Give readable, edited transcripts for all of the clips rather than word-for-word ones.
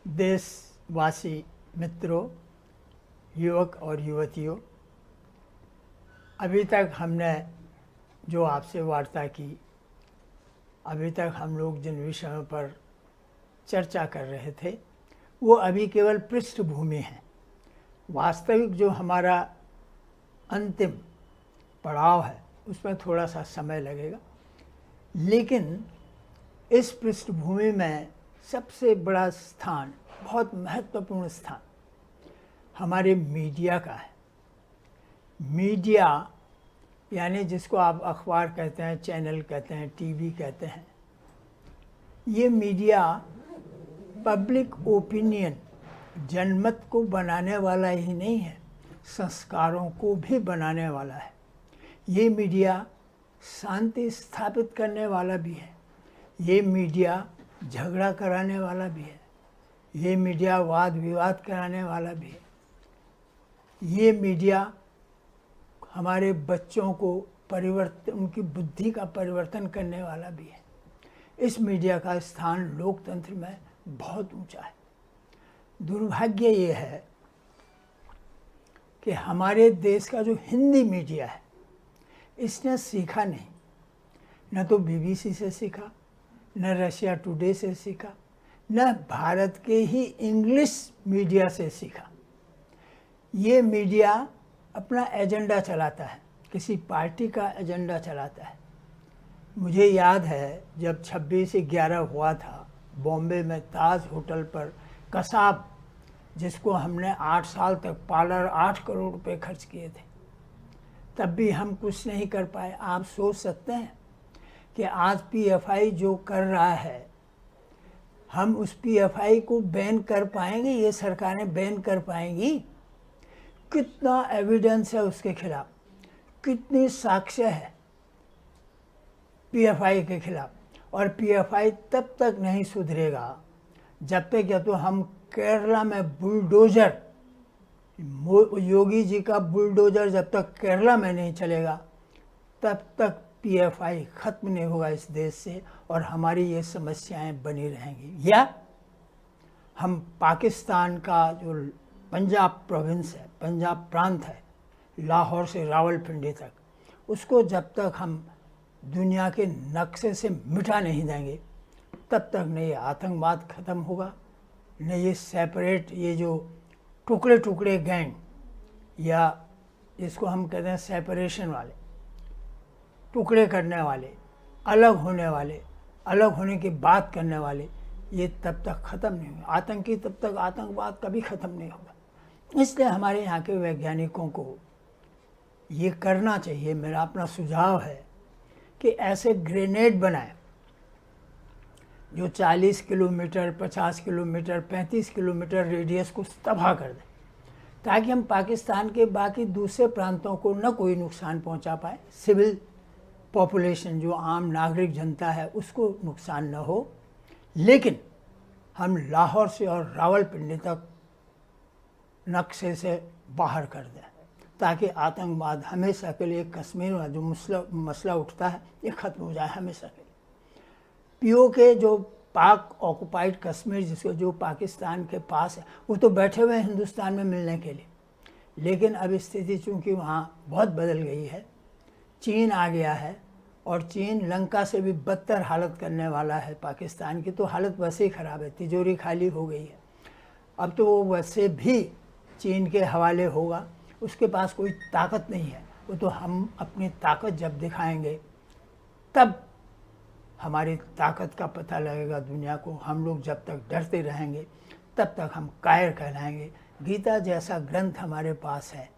देशवासी मित्रों, युवक और युवतियों, अभी तक हमने जो आपसे वार्ता की, अभी तक हम लोग जिन विषयों पर चर्चा कर रहे थे वो अभी केवल पृष्ठभूमि है। वास्तविक जो हमारा अंतिम पड़ाव है उसमें थोड़ा सा समय लगेगा, लेकिन इस पृष्ठभूमि में सबसे बड़ा स्थान, बहुत महत्वपूर्ण स्थान हमारे मीडिया का है। मीडिया यानी जिसको आप अखबार कहते हैं, चैनल कहते हैं, टीवी कहते हैं, ये मीडिया पब्लिक ओपिनियन, जनमत को बनाने वाला ही नहीं है, संस्कारों को भी बनाने वाला है। ये मीडिया शांति स्थापित करने वाला भी है, ये मीडिया झगड़ा कराने वाला भी है, ये मीडिया वाद विवाद कराने वाला भी है, ये मीडिया हमारे बच्चों को परिवर्तन, उनकी बुद्धि का परिवर्तन करने वाला भी है। इस मीडिया का स्थान लोकतंत्र में बहुत ऊंचा है। दुर्भाग्य ये है कि हमारे देश का जो हिंदी मीडिया है इसने सीखा नहीं, न तो बीबीसी से सीखा, न रशिया टुडे से सीखा, न भारत के ही इंग्लिश मीडिया से सीखा। ये मीडिया अपना एजेंडा चलाता है, किसी पार्टी का एजेंडा चलाता है। मुझे याद है जब 26/11 हुआ था, बॉम्बे में ताज होटल पर कसाब, जिसको हमने 8 साल तक पाला, 8 करोड़ रुपए खर्च किए थे, तब भी हम कुछ नहीं कर पाए। आप सोच सकते हैं कि आज पीएफआई जो कर रहा है, हम उस पीएफआई को बैन कर पाएंगे? ये सरकारें बैन कर पाएंगी? कितना एविडेंस है उसके खिलाफ, कितनी साक्ष्य है पीएफआई के खिलाफ। और पीएफआई तब तक नहीं सुधरेगा जब तक या तो हम केरला में बुलडोजर, योगी जी का बुलडोजर जब तक केरला में नहीं चलेगा तब तक पीएफआई खत्म नहीं होगा इस देश से, और हमारी ये समस्याएं बनी रहेंगी। या हम पाकिस्तान का जो पंजाब प्रोविंस है, पंजाब प्रांत है, लाहौर से रावलपिंडी तक, उसको जब तक हम दुनिया के नक्शे से मिटा नहीं देंगे तब तक न ये आतंकवाद ख़त्म होगा, न ये सेपरेट, ये जो टुकड़े टुकड़े गैंग, या जिसको हम कहते हैं सेपरेशन वाले, टुकड़े करने वाले, अलग होने वाले, अलग होने की बात करने वाले, ये तब तक ख़त्म नहीं होगा। आतंकी तब तक, आतंकवाद कभी ख़त्म नहीं होगा। इसलिए हमारे यहाँ के वैज्ञानिकों को ये करना चाहिए, मेरा अपना सुझाव है कि ऐसे ग्रेनेड बनाएं जो 40 किलोमीटर, 50 किलोमीटर, 35 किलोमीटर रेडियस को तबाह कर दें, ताकि हम पाकिस्तान के बाकी दूसरे प्रांतों को न कोई नुकसान पहुंचा पाए, सिविल पॉपुलेशन, जो आम नागरिक जनता है, उसको नुकसान न हो, लेकिन हम लाहौर से और रावलपिंडी तक नक्शे से बाहर कर दें, ताकि आतंकवाद हमेशा के लिए, कश्मीर में जो मसला उठता है, ये ख़त्म हो जाए हमेशा के लिए। पीओके जो पाक ऑक्युपाइड कश्मीर, जिसको जो पाकिस्तान के पास है, वो तो बैठे हुए हैं हिंदुस्तान में मिलने के लिए, लेकिन अब स्थिति चूँकि वहाँ बहुत बदल गई है, चीन आ गया है, और चीन लंका से भी बदतर हालत करने वाला है। पाकिस्तान की तो हालत वैसे ही ख़राब है, तिजोरी खाली हो गई है, अब तो वो वैसे भी चीन के हवाले होगा, उसके पास कोई ताकत नहीं है। वो तो हम अपनी ताकत जब दिखाएंगे तब हमारी ताकत का पता लगेगा दुनिया को। हम लोग जब तक डरते रहेंगे तब तक हम कायर कहलाएंगे। गीता जैसा ग्रंथ हमारे पास है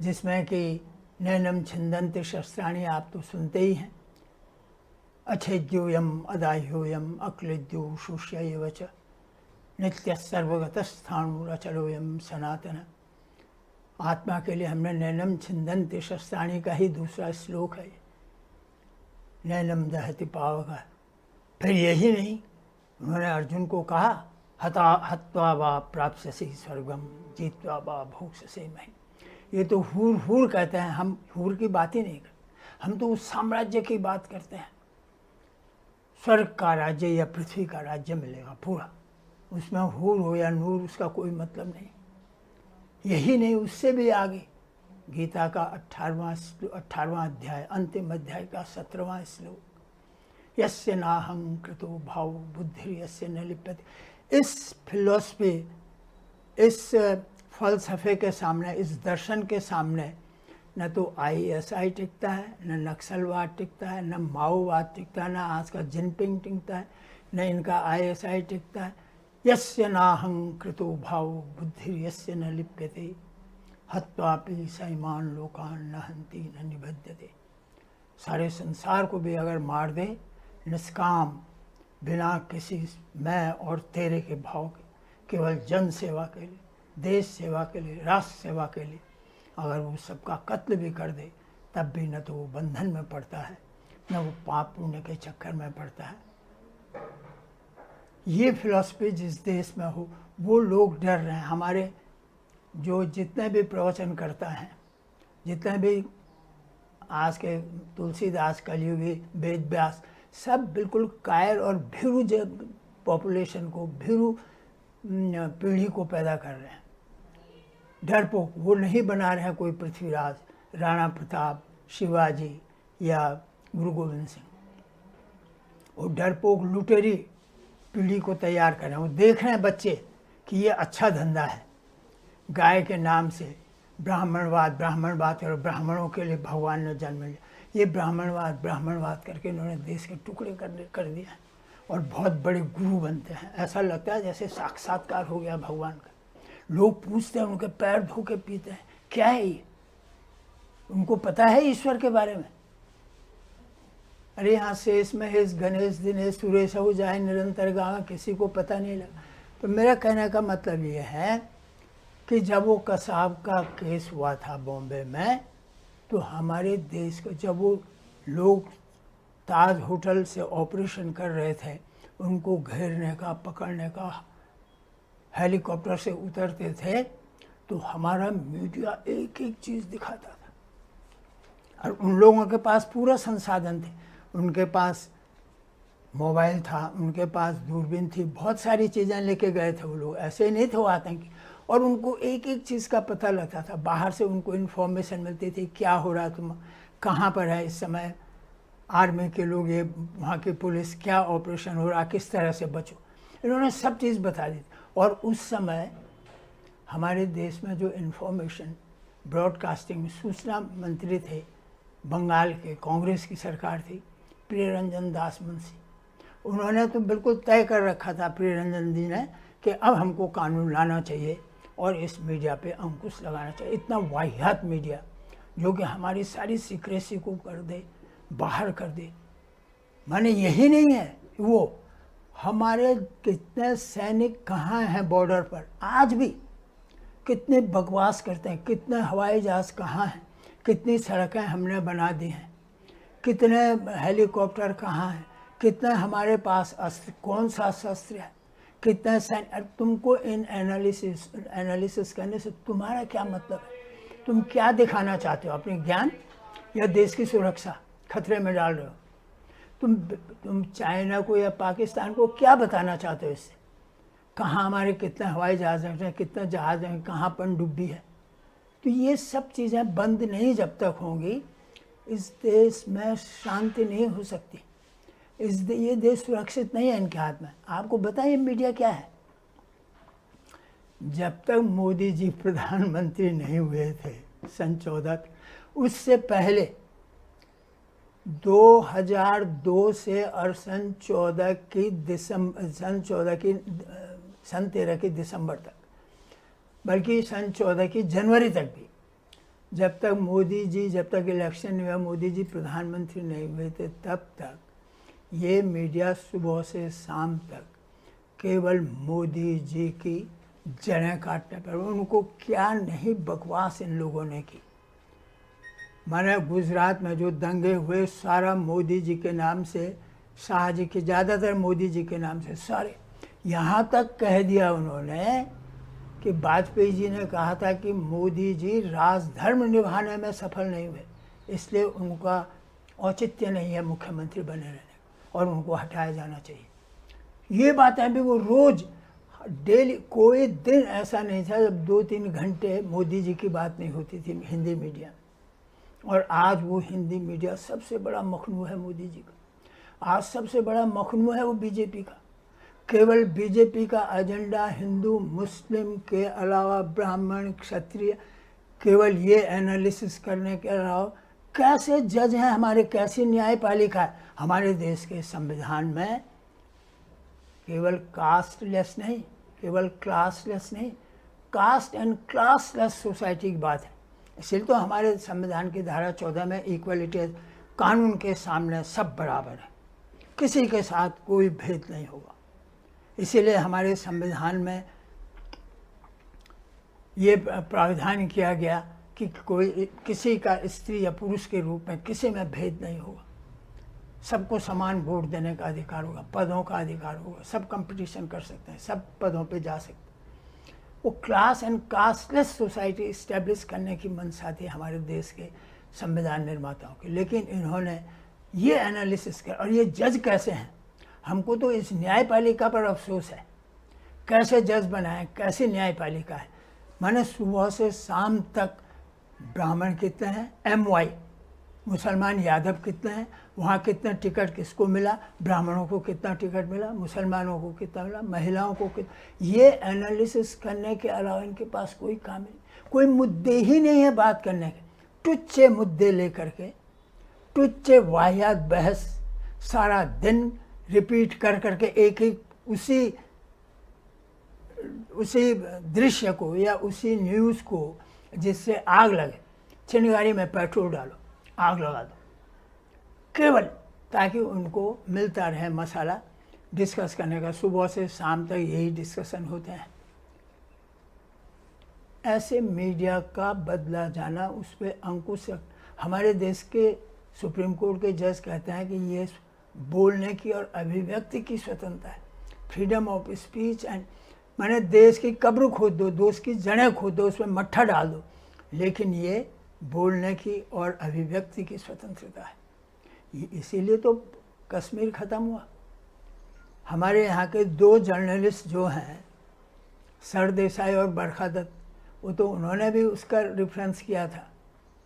जिसमें कि नैनम छिंदन्ति शस्त्राणि, आप तो सुनते ही हैं, अच्छेद्योयम अदाह्योयम अक्लिद्यो शुष्य च नित्य सर्वगतस्थाणुरचलोयम सनातन। आत्मा के लिए हमने नैनम छिंदन्ति शस्त्राणि का ही दूसरा श्लोक है, नैनम दहति पावक। फिर यही नहीं, उन्होंने अर्जुन को कहा, हत्वा वा प्राप्स्यसि स्वर्गम जीत्वा वा भोक्ष्यसे महीम्। ये तो हूर हूर कहते हैं, हम हूर की बात ही नहीं करते, हम तो उस साम्राज्य की बात करते हैं। स्वर्ग का राज्य या पृथ्वी का राज्य मिलेगा पूरा, उसमें हूर हो या नूर उसका कोई मतलब नहीं। यही नहीं, उससे भी आगे गीता का 18वां अध्याय, अंतिम अध्याय का 17वां श्लोक, यस्य नाहं कृतो भाव बुद्धि यस्य न लिप्यते। इस फिलॉसफी, इस फलसफे के सामने, इस दर्शन के सामने न तो ISI टिकता है, न नक्सलवाद टिकता है, न माओवाद टिकता है, न आज का जिनपिंग टिकता है, न इनका ISI टिकता है। यस्य नाहं कृतो भाव बुद्धि यस्य न लिप्यते हत्वापि सैमान लोकान न हन्ति न निबध्यते। सारे संसार को भी अगर मार दे निष्काम, बिना किसी मैं और तेरे के भाव के, केवल जन सेवा के लिए, देश सेवा के लिए, राष्ट्र सेवा के लिए अगर वो सबका कत्ल भी कर दे, तब भी न तो वो बंधन में पड़ता है, न वो पाप पुण्य के चक्कर में पड़ता है। ये फिलॉसफी जिस देश में हो, वो लोग डर रहे हैं। हमारे जो जितने भी प्रवचन करता है, जितने भी आज के तुलसीदास, कलियुगी, वेद व्यास, सब बिल्कुल कायर और भीरू पॉपुलेशन को, भीरू पीढ़ी को पैदा कर रहे हैं। डरपोक वो नहीं बना रहे हैं कोई पृथ्वीराज, राणा प्रताप, शिवाजी या गुरु गोविंद सिंह। वो डरपोक लुटेरी पीढ़ी को तैयार कर रहे हैं। वो देख रहे हैं बच्चे कि ये अच्छा धंधा है, गाय के नाम से ब्राह्मणवाद और ब्राह्मणों के लिए भगवान ने जन्म लिया। ये ब्राह्मणवाद करके इन्होंने देश के टुकड़े कर दिया और बहुत बड़े गुरु बनते हैं। ऐसा लगता है जैसे साक्षात्कार हो गया भगवान का। लोग पूछते हैं, उनके पैर धो के पीते हैं, क्या है ये? उनको पता है ईश्वर के बारे में? अरे यहाँ शेष महेश गणेश दिनेश सुरेश हो जाए निरंतर गाँव, किसी को पता नहीं लगा। तो मेरा कहने का मतलब ये है कि जब वो कसाब का केस हुआ था बॉम्बे में, तो हमारे देश को जब वो लोग ताज होटल से ऑपरेशन कर रहे थे, उनको घेरने का, पकड़ने का, हेलीकॉप्टर से उतरते थे, तो हमारा मीडिया एक एक चीज़ दिखाता था। और उन लोगों के पास पूरा संसाधन थे, उनके पास मोबाइल था, उनके पास दूरबीन थी, बहुत सारी चीज़ें लेके गए थे वो लोग, ऐसे ही नहीं थे वो आतंकी। और उनको एक एक चीज़ का पता लगता था, बाहर से उनको इन्फॉर्मेशन मिलती थी, क्या हो रहा, तुम कहाँ पर है इस समय, आर्मी के लोग, ये वहाँ की पुलिस, क्या ऑपरेशन हो रहा, किस तरह से बचो, इन्होंने सब चीज़ बता दी। और उस समय हमारे देश में जो इन्फॉर्मेशन ब्रॉडकास्टिंग में सूचना मंत्री थे, बंगाल के, कांग्रेस की सरकार थी, प्रियरंजन दास मुंशी, उन्होंने तो बिल्कुल तय कर रखा था प्रियरंजन जी ने कि अब हमको कानून लाना चाहिए और इस मीडिया पे अंकुश लगाना चाहिए। इतना वाहियात मीडिया जो कि हमारी सारी सीक्रेसी को कर दे, बाहर कर दे। माने यही नहीं है, वो हमारे कितने सैनिक कहाँ हैं बॉर्डर पर, आज भी कितने बकवास करते हैं, कितने हवाई जहाज़ कहाँ हैं, कितनी सड़कें हमने बना दी हैं, कितने हेलीकॉप्टर कहाँ हैं, कितने हमारे पास अस्त्र, कौन सा शस्त्र है, कितने सैनिक। तुमको इन एनालिसिस करने से तुम्हारा क्या मतलब है? तुम क्या दिखाना चाहते हो, अपने ज्ञान या देश की सुरक्षा खतरे में डाल रहे हो? तुम चाइना को या पाकिस्तान को क्या बताना चाहते हो इससे? कहाँ हमारे कितने हवाई जहाज़ हैं, कितने जहाज़ हैं, कहाँ पनडुब्बी है? तो ये सब चीज़ें बंद नहीं जब तक होंगी, इस देश में शांति नहीं हो सकती। ये देश सुरक्षित नहीं है इनके हाथ में। आपको बताइए मीडिया क्या है? जब तक मोदी जी प्रधानमंत्री नहीं हुए थे सन 14, उससे पहले 2002 से और सन 13 की दिसंबर तक, बल्कि सन 14 की जनवरी तक भी, जब तक इलेक्शन हुआ, मोदी जी प्रधानमंत्री नहीं हुए थे, तब तक ये मीडिया सुबह से शाम तक केवल मोदी जी की जड़ें काटने पर, उनको क्या नहीं बकवास इन लोगों ने की। माने गुजरात में जो दंगे हुए, सारा मोदी जी के नाम से, शाह जी के, ज़्यादातर मोदी जी के नाम से सारे। यहाँ तक कह दिया उन्होंने कि वाजपेयी जी ने कहा था कि मोदी जी राजधर्म निभाने में सफल नहीं हुए, इसलिए उनका औचित्य नहीं है मुख्यमंत्री बने रहने और उनको हटाया जाना चाहिए। ये बातें भी वो रोज़ डेली कोई दिन ऐसा नहीं था जब 2-3 घंटे मोदी जी की बात नहीं होती थी हिंदी मीडिया में। और आज वो हिंदी मीडिया सबसे बड़ा मखनू है मोदी जी का। आज सबसे बड़ा मखनू है वो बीजेपी का। केवल बीजेपी का एजेंडा हिंदू मुस्लिम के अलावा ब्राह्मण क्षत्रिय, केवल ये एनालिसिस करने के अलावा कैसे जज हैं हमारे, कैसी न्यायपालिका है हमारे देश के संविधान में। केवल कास्टलेस नहीं, केवल क्लासलेस नहीं, कास्ट एंड क्लासलेस सोसाइटी की बात है। इसलिए तो हमारे संविधान की धारा 14 में इक्वलिटी, कानून के सामने सब बराबर है, किसी के साथ कोई भेद नहीं होगा। इसीलिए हमारे संविधान में ये प्रावधान किया गया कि कोई किसी का स्त्री या पुरुष के रूप में किसी में भेद नहीं होगा, सबको समान वोट देने का अधिकार होगा, पदों का अधिकार होगा, सब कंपटीशन कर सकते हैं, सब पदों पे जा सकते हैं। वो class and casteless society establish करने की मंशा थी हमारे देश के संविधान निर्माताओं की। लेकिन इन्होंने ये एनालिसिस कर, और ये जज कैसे हैं, हमको तो इस न्यायपालिका पर अफसोस है। कैसे जज बनाए, कैसी न्यायपालिका है। माने सुबह से शाम तक ब्राह्मण कितने हैं, MY, मुसलमान यादव कितने हैं, वहाँ कितना टिकट किसको मिला, ब्राह्मणों को कितना टिकट मिला, मुसलमानों को कितना मिला, महिलाओं को कितना। ये एनालिसिस करने के अलावा इनके पास कोई काम नहीं, कोई मुद्दे ही नहीं है बात करने के। टुच्चे मुद्दे लेकर के, टुच्चे वाहियात बहस सारा दिन रिपीट कर करके एक ही उसी दृश्य को या उसी न्यूज़ को, जिससे आग लगे, चिंगारी में पेट्रोल डालो, आग लगा दो, केवल ताकि उनको मिलता रहे मसाला डिस्कस करने का। सुबह से शाम तक यही डिस्कशन होते हैं। ऐसे मीडिया का बदला जाना, उस पर अंकुश। हमारे देश के सुप्रीम कोर्ट के जज कहते हैं कि ये बोलने की और अभिव्यक्ति की स्वतंत्रता है, फ्रीडम ऑफ स्पीच एंड, मैंने देश की कब्र खोद दो, देश की जड़ें खोद दो, उसमें मट्ठा डाल दो, लेकिन ये बोलने की और अभिव्यक्ति की स्वतंत्रता है। इसीलिए तो कश्मीर ख़त्म हुआ। हमारे यहाँ के 2 जर्नलिस्ट जो हैं, सरदेसाई और बरखा दत्त, वो तो उन्होंने भी उसका रेफरेंस किया था,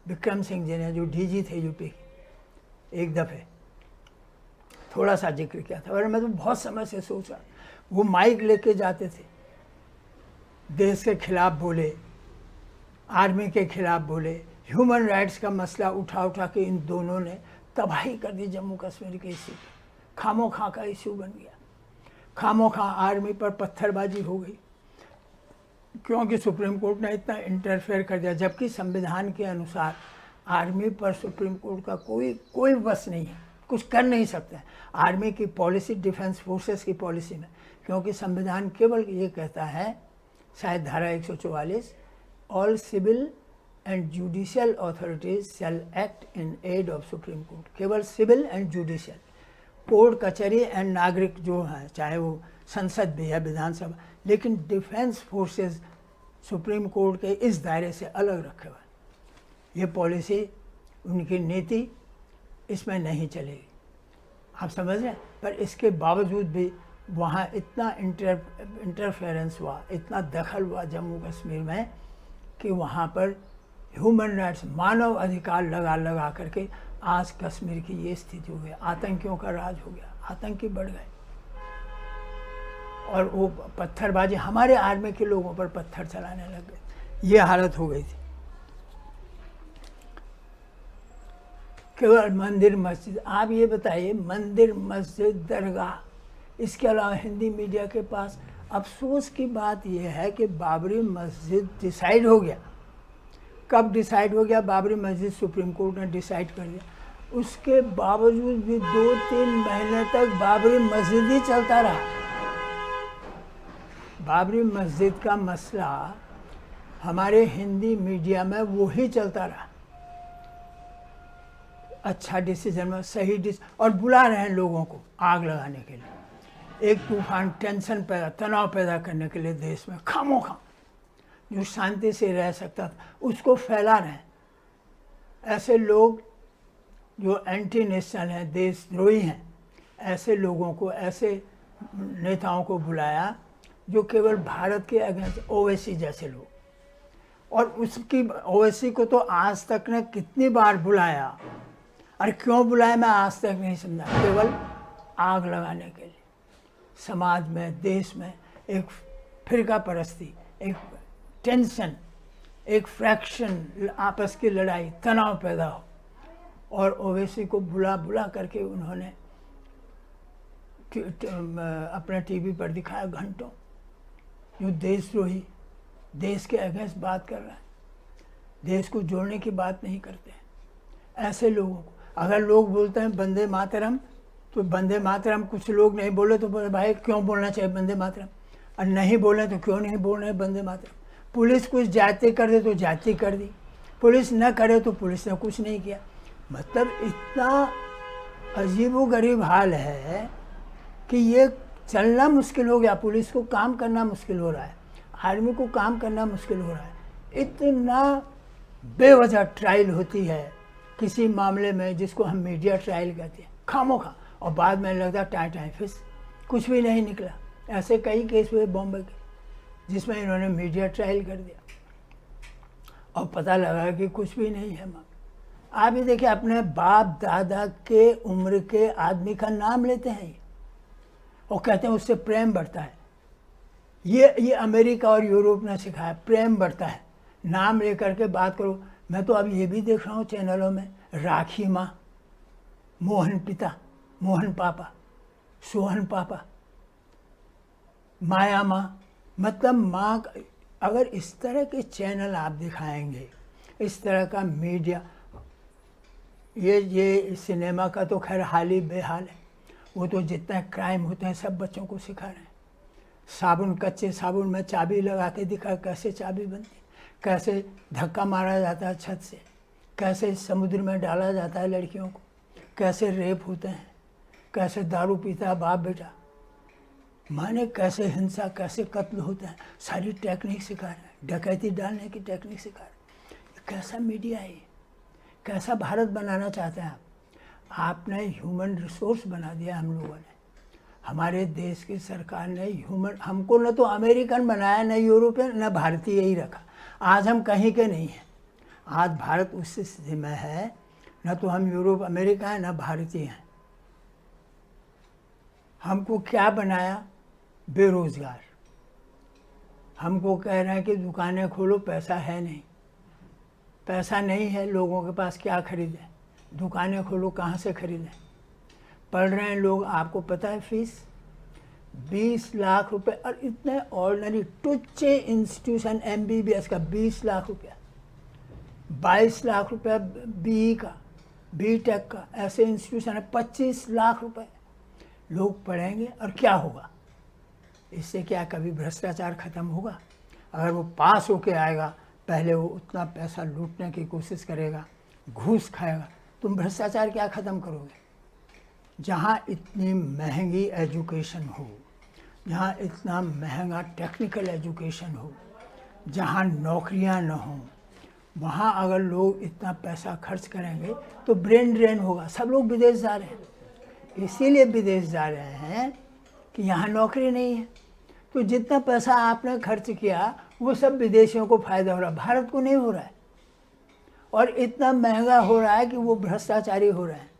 विक्रम सिंह जी ने, जो DG थे यूपी के, एक दफ़े थोड़ा सा जिक्र किया था। और मैं तो बहुत समय से सोचा, वो माइक लेके जाते थे, देश के खिलाफ बोले, आर्मी के खिलाफ बोले, ह्यूमन राइट्स का मसला उठा उठा के इन दोनों ने तबाही कर दी जम्मू कश्मीर के इश्यू पे। खामो खां का इश्यू बन गया, खामो खां आर्मी पर पत्थरबाजी हो गई, क्योंकि सुप्रीम कोर्ट ने इतना इंटरफेयर कर दिया। जबकि संविधान के अनुसार आर्मी पर सुप्रीम कोर्ट का कोई बस नहीं है, कुछ कर नहीं सकते हैं। आर्मी की पॉलिसी डिफेंस फोर्सेस की पॉलिसी में, क्योंकि संविधान केवल ये कहता है, शायद धारा 144, all civil and judicial authorities shall act in aid of supreme court. केवल सिविल एंड जुडिशियल, कोर्ट कचहरी एंड नागरिक जो हैं, चाहे वो संसद भी है, विधानसभा, लेकिन डिफेंस फोर्सेस सुप्रीम कोर्ट के इस दायरे से अलग रखे हुए। ये पॉलिसी, उनकी नीति इसमें नहीं चलेगी, आप समझ रहे हैं। पर इसके बावजूद भी वहाँ इतना इंटरफेरेंस हुआ, इतना दखल हुआ जम्मू कश्मीर में, कि वहाँ पर ह्यूमन राइट्स, मानव अधिकार लगा करके आज कश्मीर की ये स्थिति हो गई। आतंकियों का राज हो गया, आतंकी बढ़ गए, और वो पत्थरबाजी, हमारे आर्मी के लोगों पर पत्थर चलाने लग गए, ये हालत हो गई थी। केवल मंदिर मस्जिद, आप ये बताइए, मंदिर मस्जिद दरगाह, इसके अलावा हिंदी मीडिया के पास, अफसोस की बात यह है कि बाबरी मस्जिद डिसाइड हो गया। कब डिसाइड हो गया बाबरी मस्जिद? सुप्रीम कोर्ट ने डिसाइड कर दिया। उसके बावजूद भी 2-3 महीने तक बाबरी मस्जिद ही चलता रहा। बाबरी मस्जिद का मसला हमारे हिंदी मीडिया में वो ही चलता रहा। अच्छा डिसीजन में, सही और बुला रहे हैं लोगों को आग लगाने के लिए, एक तूफान, टेंशन पैदा, तनाव पैदा करने के लिए देश में खामोखा। जो शांति से रह सकता था उसको फैला रहे हैं। ऐसे लोग जो एंटी नेशनल हैं, देशद्रोही हैं, ऐसे लोगों को, ऐसे नेताओं को बुलाया जो केवल भारत के अगेंस्ट ओवैसी जैसे लोग, और उसकी ओवैसी को तो आज तक ने कितनी बार बुलाया, और क्यों बुलाया मैं आज तक नहीं समझा, केवल आग लगाने के लिए। समाज में, देश में एक फिरका परस्ती, एक टेंशन, एक फ्रैक्शन, आपस की लड़ाई, तनाव पैदा हो, और ओवैसी को बुला बुला करके उन्होंने अपने टीवी पर दिखाया घंटों, जो देशद्रोही, देश के अगेंस्ट बात कर रहा है, देश को जोड़ने की बात नहीं करते हैं। ऐसे लोगों को अगर लोग बोलते हैं वंदे मातरम, तो वंदे मातरम कुछ लोग नहीं बोले तो बोले भाई क्यों बोलना चाहिए वंदे मातरम, और नहीं बोले तो क्यों नहीं बोल रहे वंदे मातरम। पुलिस कुछ जाति कर दे तो जाति कर दी, पुलिस न करे तो पुलिस ने कुछ नहीं किया। मतलब इतना अजीबोगरीब हाल है कि ये चलना मुश्किल हो गया, पुलिस को काम करना मुश्किल हो रहा है, आर्मी को काम करना मुश्किल हो रहा है। इतना बेवजह ट्रायल होती है किसी मामले में जिसको हम मीडिया ट्रायल कहते हैं, खामोखा, और बाद में लगता टाई टाई फिस, कुछ भी नहीं निकला। ऐसे कई केस हुए बॉम्बे के जिसमें इन्होंने मीडिया ट्रायल कर दिया और पता लगा कि कुछ भी नहीं है मामला। आप ये देखिए, अपने बाप दादा के उम्र के आदमी का नाम लेते हैं और कहते हैं उससे प्रेम बढ़ता है। ये अमेरिका और यूरोप ने सिखाया, प्रेम बढ़ता है, नाम लेकर के बात करो। मैं तो अब ये भी देख रहा हूँ चैनलों में, राखी माँ, मोहन पिता, मोहन पापा, सोहन पापा, माया माँ। मतलब माँ, अगर इस तरह के चैनल आप दिखाएंगे, इस तरह का मीडिया, ये सिनेमा का तो खैर हाल ही बेहाल है। वो तो जितना क्राइम होते हैं सब बच्चों को सिखा रहे हैं। साबुन, कच्चे साबुन में चाबी लगा के दिखा कैसे चाबी बनती, कैसे धक्का मारा जाता है छत से, कैसे समुद्र में डाला जाता है लड़कियों को, कैसे रेप होते हैं, कैसे दारू पीता है बाप बेटा, माने कैसे हिंसा, कैसे कत्ल होते हैं, सारी टेक्निक सिखा रहे हैं, डकैती डालने की टेक्निक सिखा रहे हैं। कैसा मीडिया है, कैसा भारत बनाना चाहते हैं आप? आपने ह्यूमन रिसोर्स बना दिया हम लोगों ने। हमारे देश की सरकार ने ह्यूमन, हमको न तो अमेरिकन बनाया, न यूरोपियन, न भारतीय ही रखा। आज हम कहीं के नहीं हैं। आज भारत उस स्थिति में है, न तो हम यूरोप अमेरिका हैं, न भारतीय हैं। हमको क्या बनाया? बेरोजगार। हमको कह रहे हैं कि दुकानें खोलो, पैसा है नहीं, पैसा नहीं है लोगों के पास, क्या खरीदें? दुकानें खोलो, कहाँ से खरीदें? पढ़ रहे हैं लोग, आपको पता है फीस 20 लाख रुपए, और इतने ऑर्डिनरी टुच्चे इंस्टीट्यूशन MBBS का 20 लाख रुपया, 22 लाख रुपया BE का, BTech का, ऐसे इंस्टीट्यूशन है 25 लाख रुपए। लोग पढ़ेंगे और क्या होगा? इससे क्या कभी भ्रष्टाचार खत्म होगा? अगर वो पास होके आएगा, पहले वो उतना पैसा लूटने की कोशिश करेगा, घूस खाएगा, तुम भ्रष्टाचार क्या ख़त्म करोगे? जहाँ इतनी महंगी एजुकेशन हो, जहाँ इतना महंगा टेक्निकल एजुकेशन हो, जहाँ नौकरियाँ न हों, वहाँ अगर लोग इतना पैसा खर्च करेंगे तो ब्रेन ड्रेन होगा। सब लोग विदेश जा रहे हैं, इसीलिए विदेश जा रहे हैं कि यहाँ नौकरी नहीं है। तो जितना पैसा आपने खर्च किया वो सब विदेशियों को फ़ायदा हो रहा है, भारत को नहीं हो रहा है। और इतना महंगा हो रहा है कि वो भ्रष्टाचारी हो रहे हैं।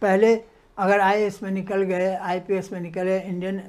पहले अगर IAS में निकल गए, IPS में निकले, इंडियन